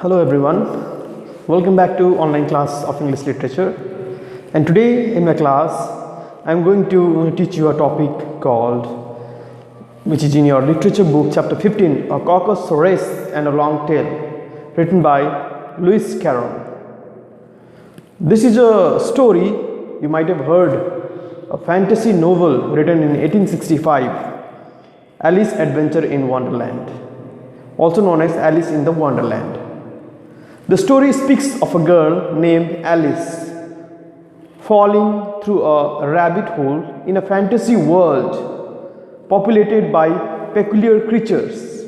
Hello everyone, welcome back to online class of English literature, and today in my class I am going to teach you a topic called, which is in your literature book, chapter 15, a Caucus race and a long tale, written by Lewis Carroll. This is a story you might have heard, a fantasy novel written in 1865, Alice's Adventure in Wonderland, also known as Alice in the Wonderland. The story speaks of a girl named Alice falling through a rabbit hole in a fantasy world populated by peculiar creatures.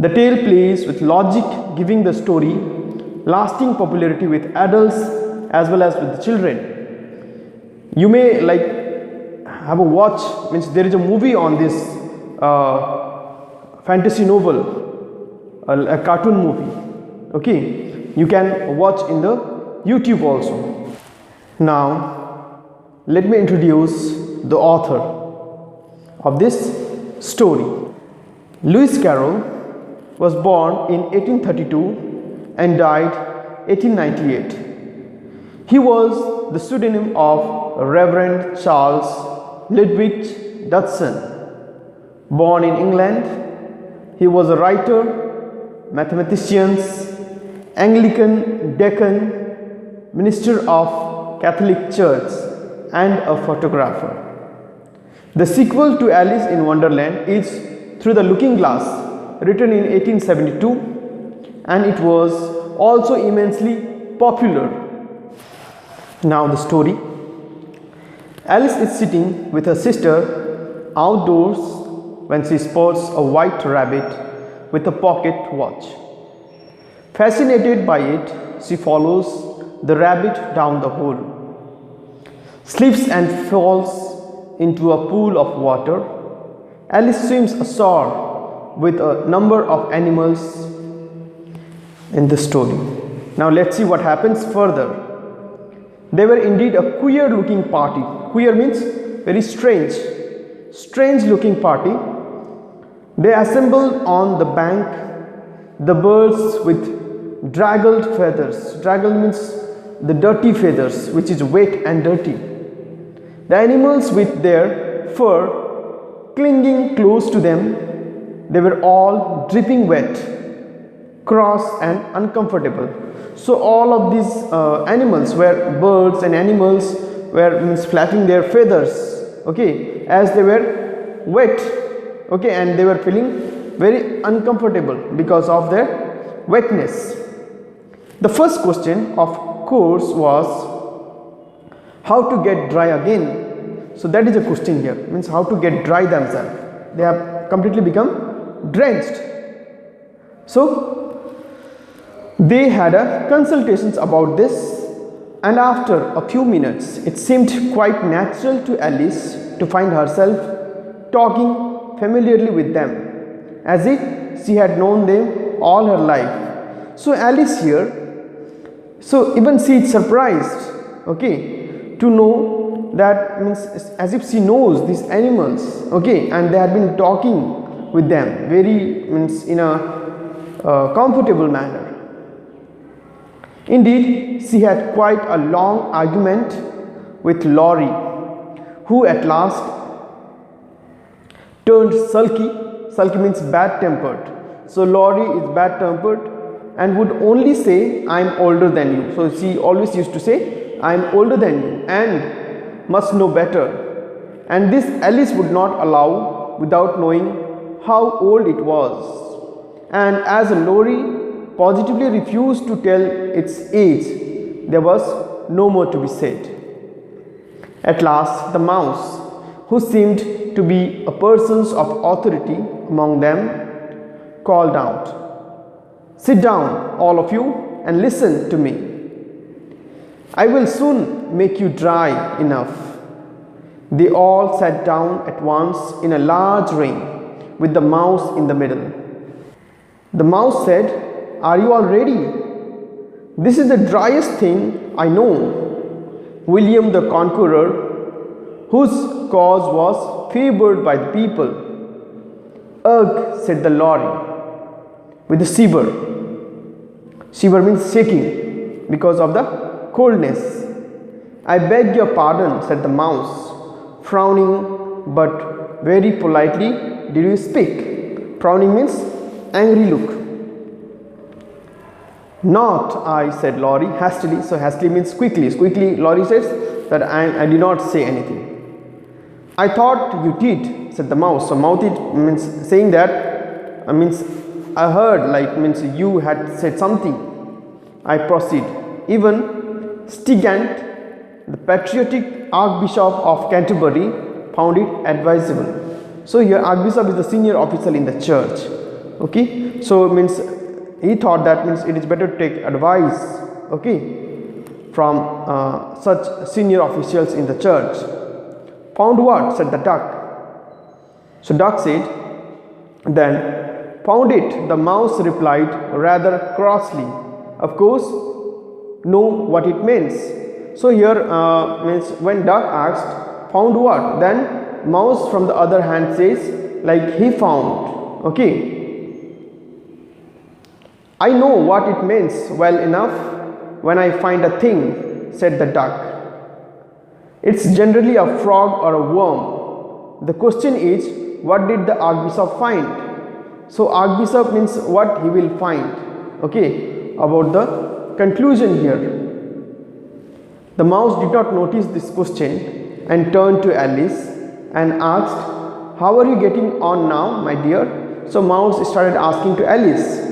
The tale plays with logic, giving the story lasting popularity with adults as well as with the children. You may have a watch, means there is a movie on this fantasy novel, a cartoon movie. Okay, you can watch in the YouTube also. Now let me introduce the author of this story. Lewis Carroll was born in 1832 and died 1898. He was the pseudonym of Reverend Charles Ludwig Dodson. Born in England, he was a writer, mathematician, Anglican deacon, minister of Catholic Church, and a photographer. The sequel to Alice in Wonderland is Through the Looking Glass, written in 1872, and it was also immensely popular. Now the story. Alice is sitting with her sister outdoors when she spots a white rabbit with a pocket watch. Fascinated by it, she follows the rabbit down the hole, slips and falls into a pool of water. Alice swims ashore with a number of animals in the story. Now let's see what happens further. They were indeed a queer looking party. Queer means very strange looking party. They assembled on the bank, the birds with draggled feathers. Draggled means the dirty feathers, which is wet and dirty. The animals with their fur clinging close to them. They were all dripping wet, cross and uncomfortable. So all of these animals were birds and animals were flapping their feathers, okay, as they were wet, okay, and they were feeling very uncomfortable because of their wetness. The first question, of course, was how to get dry again. So that is a question here, means how to get dry themselves. They have completely become drenched. So they had a consultations about this, and after a few minutes it seemed quite natural to Alice to find herself talking familiarly with them, as if she had known them all her life. So Alice here, so even she is surprised, okay, to know that, means as if she knows these animals, okay, and they had been talking with them very, means in a comfortable manner. Indeed, she had quite a long argument with Laurie, who at last turned sulky. Sulky means bad tempered. So Laurie is bad tempered and would only say, I am older than you. So she always used to say, I am older than you and must know better. And this Alice would not allow without knowing how old it was. And as Laurie positively refused to tell its age, there was no more to be said. At last the mouse, who seemed to be a person of authority among them, called out, sit down, all of you, and listen to me. I will soon make you dry enough. They all sat down at once in a large ring, with the mouse in the middle. The mouse said, are you all ready? This is the driest thing I know. William the Conqueror, whose cause was favored by the people. Ugh, said the Laurie with a shiver. Shiver means shaking because of the coldness. I beg your pardon, said the mouse, frowning but very politely. Did you speak? Frowning means angry look. Not I, said Laurie hastily. So hastily means quickly. Quickly Laurie says that I did not say anything. I thought you did, said the mouse. So mouth it means saying that means I heard, like means you had said something. I proceed. Even Stigand, the patriotic Archbishop of Canterbury, found it advisable. So here Archbishop is the senior official in the church. Okay, so it means he thought that means it is better to take advice, okay, from such senior officials in the church. Found what? Said the duck. So duck said, then found it, the mouse replied rather crossly. Of course, know what it means. So here means when duck asked, found what? Then mouse from the other hand says, like he found. Okay. I know what it means well enough when I find a thing, said the duck. It's generally a frog or a worm. The question is, what did the Archbishop find? So Archbishop means what he will find. Okay, about the conclusion here. The mouse did not notice this question and turned to Alice and asked, how are you getting on now, my dear? So mouse started asking to Alice.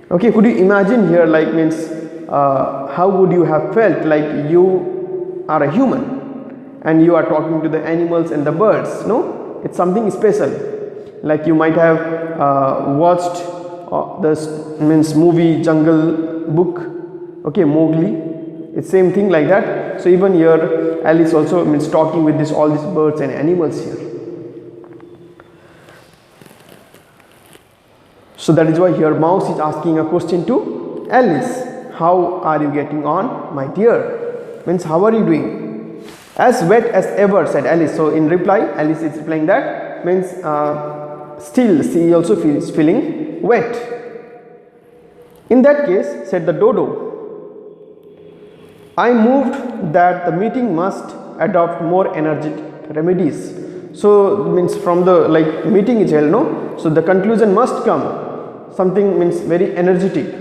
Okay, could you imagine here, like means how would you have felt, like you are a human and you are talking to the animals and the birds? No, it's something special. Like you might have watched this means movie Jungle Book, okay, Mowgli. It's same thing like that. So even here Alice also means talking with this all these birds and animals here. So that is why here mouse is asking a question to Alice. How are you getting on, my dear? Means how are you doing? As wet as ever, said Alice. So in reply, Alice is replying that means still she also feels feeling wet. In that case, said the dodo, I moved that the meeting must adopt more energetic remedies. So means from the like meeting is held, no? So the conclusion must come. Something means very energetic.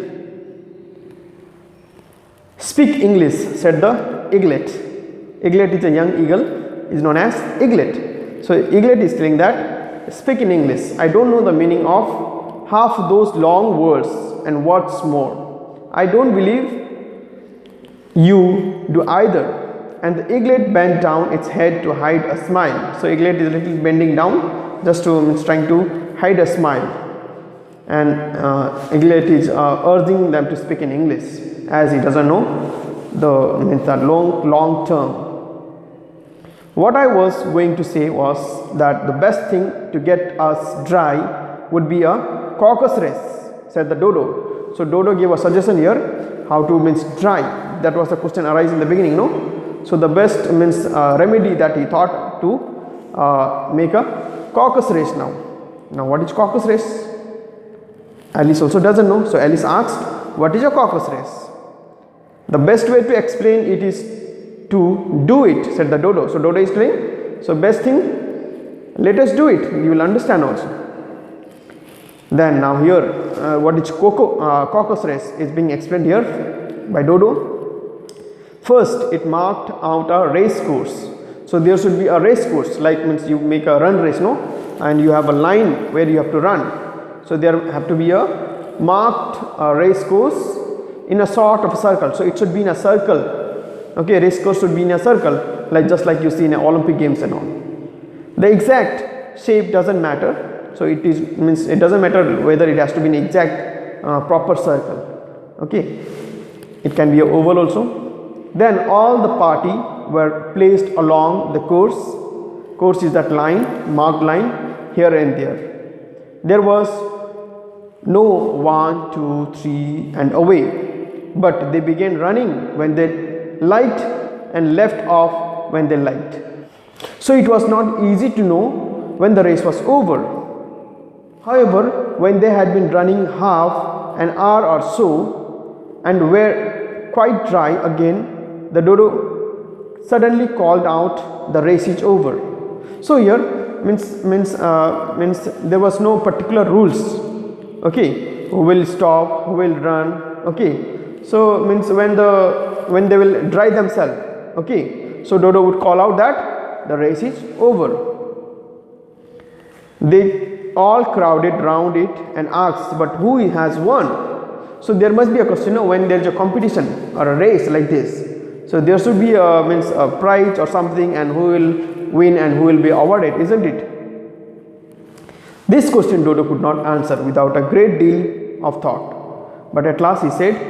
Speak English, said the eaglet. Eaglet is a young eagle, is known as eaglet. So eaglet is saying that speak in English. I don't know the meaning of half those long words, and what's more, I don't believe you do either. And the eaglet bent down its head to hide a smile. So eaglet is a little bending down just to means trying to hide a smile. And eaglet is urging them to speak in English as he doesn't know the means that long term. What I was going to say was that the best thing to get us dry would be a caucus race, said the dodo. So dodo gave a suggestion here how to means dry. That was the question arise in the beginning, no? So the best means remedy that he thought to make a caucus race now. Now what is caucus race? Alice also doesn't know. So Alice asked, what is a caucus race? The best way to explain it is to do it, said the dodo. So dodo is saying, so best thing, let us do it. You will understand also. Then now here, what is caucus race is being explained here by dodo. First, it marked out a race course. So there should be a race course, like means you make a run race, no? And you have a line where you have to run. So there have to be a marked race course in a sort of a circle. So it should be in a circle. Okay, race course should be in a circle, like just like you see in Olympic games and all. The exact shape doesn't matter. So it is means it doesn't matter whether it has to be an exact proper circle. Okay, it can be an oval also. Then all the party were placed along the course. Course is that line, marked line here and there. There was no 1, 2, 3 and away, but they began running when they liked and left off when they liked. So it was not easy to know when the race was over. However, when they had been running half an hour or so and were quite dry again, the dodo suddenly called out, "The race is over." So here means there was no particular rules. Okay, who will stop, who will run. Okay, so means when they will dry themselves. Okay, so dodo would call out that the race is over. They all crowded round it and asked, "But who has won?" So there must be a question, when there is a competition or a race like this. So there should be a prize or something, and who will win and who will be awarded, isn't it? This question dodo could not answer without a great deal of thought. But at last he said,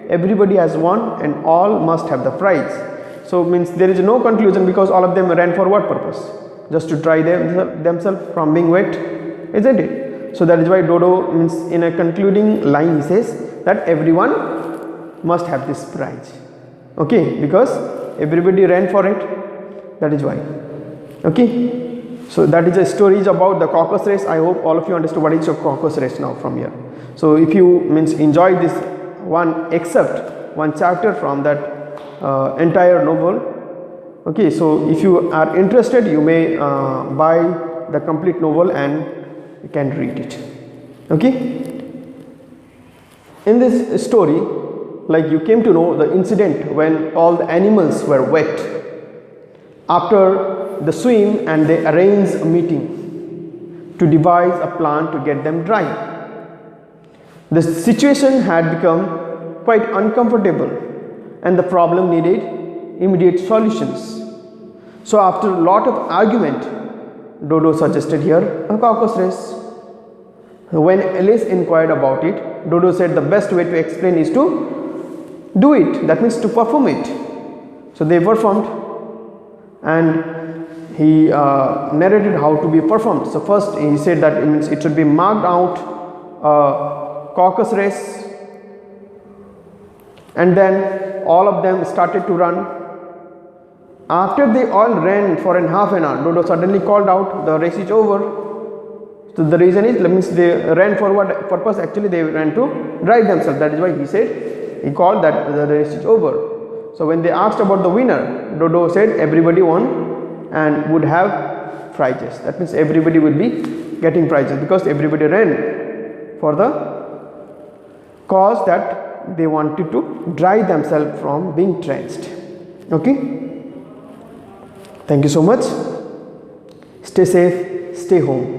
"Everybody has won and all must have the prize." So means there is no conclusion, because all of them ran for what purpose? Just to dry themselves from being wet, isn't it? So that is why dodo means in a concluding line he says that everyone must have this prize. Okay, because everybody ran for it, that is why. Okay, so that is a story about the Caucus race. I hope all of you understood what is a Caucus race now from here. So if you means enjoy this one except one chapter from that entire novel, okay, so if you are interested, you may buy the complete novel and you can read it. Okay, in this story, like you came to know the incident when all the animals were wet after the swim, and they arranged a meeting to devise a plan to get them dry. The situation had become quite uncomfortable and the problem needed immediate solutions. So after a lot of argument, dodo suggested here a Caucus race. When Alice inquired about it, dodo said the best way to explain is to do it, that means to perform it. So they performed, and he narrated how to be performed. So first he said that it means it should be marked out Caucus race, and then all of them started to run. After they all ran for half an hour, dodo suddenly called out, "The race is over." So the reason is, that means they ran for what purpose? Actually they ran to dry themselves. That is why he called that the race is over. So when they asked about the winner, dodo said everybody won and would have prizes. That means everybody will be getting prizes, because everybody ran for the cause that they wanted to dry themselves from being drenched. Okay, thank you so much. Stay safe, stay home.